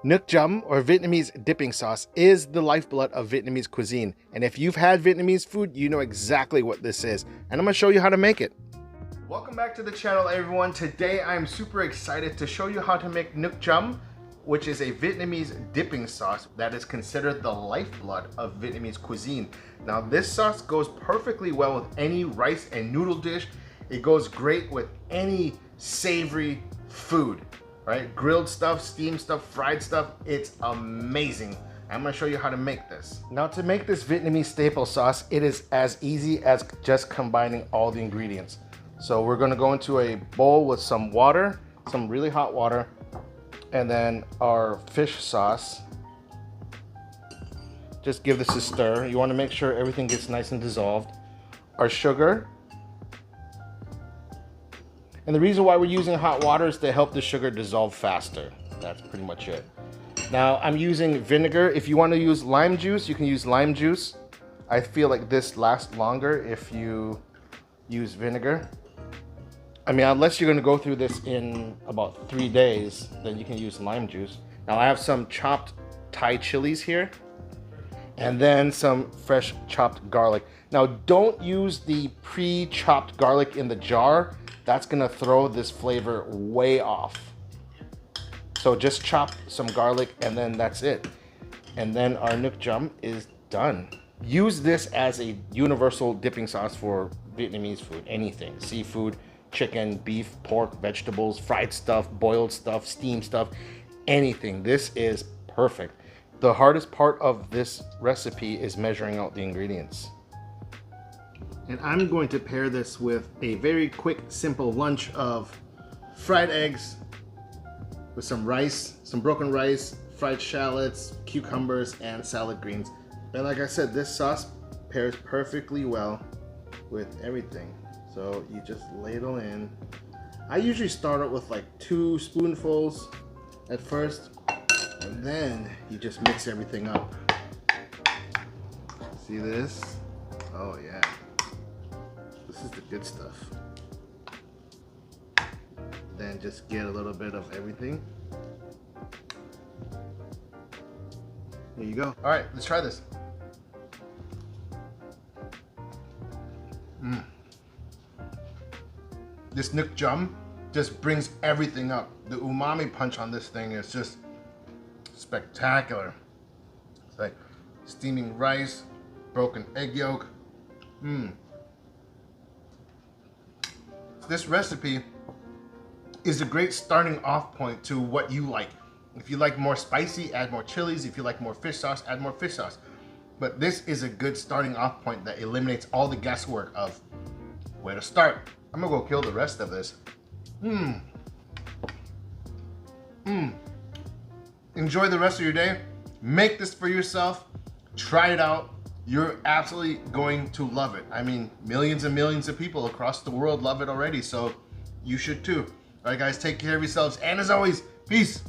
Nuoc Cham, or Vietnamese dipping sauce, is the lifeblood of Vietnamese cuisine. And if you've had Vietnamese food, you know exactly what this is. And I'm gonna show you how to make it. Welcome back to the channel, everyone. Today I'm super excited to show you how to make Nuoc Cham, which is a Vietnamese dipping sauce that is considered the lifeblood of Vietnamese cuisine. Now this sauce goes perfectly well with any rice and noodle dish. It goes great with any savory food. Right? Grilled stuff, steamed stuff, fried stuff, it's amazing. I'm gonna show you how to make this. Now to make this Vietnamese staple sauce, it is as easy as just combining all the ingredients. So we're gonna go into a bowl with some water, some really hot water, and then our fish sauce. Just give this a stir. You wanna make sure everything gets nice and dissolved. Our sugar. And the reason why we're using hot water is to help the sugar dissolve faster. That's pretty much it. Now I'm using vinegar. If you want to use lime juice, you can use lime juice. I feel like this lasts longer if you use vinegar. I mean, unless you're going to go through this in about 3 days, then you can use lime juice. Now I have some chopped Thai chilies here, and then some fresh chopped garlic. Now don't use the pre-chopped garlic in the jar. That's gonna throw this flavor way off. So just chop some garlic and then that's it. And then our Nuoc Cham is done. Use this as a universal dipping sauce for Vietnamese food, anything. Seafood, chicken, beef, pork, vegetables, fried stuff, boiled stuff, steamed stuff, anything. This is perfect. The hardest part of this recipe is measuring out the ingredients. And I'm going to pair this with a very quick, simple lunch of fried eggs with some rice, some broken rice, fried shallots, cucumbers, and salad greens. And like I said, this sauce pairs perfectly well with everything. So you just ladle in. I usually start out with like 2 spoonfuls at first, and then you just mix everything up. See this? Oh yeah. This is the good stuff. Then just get a little bit of everything. There you go. All right, let's try this. This Nuoc Cham just brings everything up. The umami punch on this thing is just spectacular. It's like steaming rice, broken egg yolk. This recipe is a great starting off point to what you like. If you like more spicy, add more chilies. If you like more fish sauce, add more fish sauce. But this is a good starting off point that eliminates all the guesswork of where to start. I'm gonna go kill the rest of this. Enjoy the rest of your day. Make this for yourself. Try it out. You're absolutely going to love it. I mean, millions and millions of people across the world love it already, so you should too. All right, guys, take care of yourselves. And as always, peace.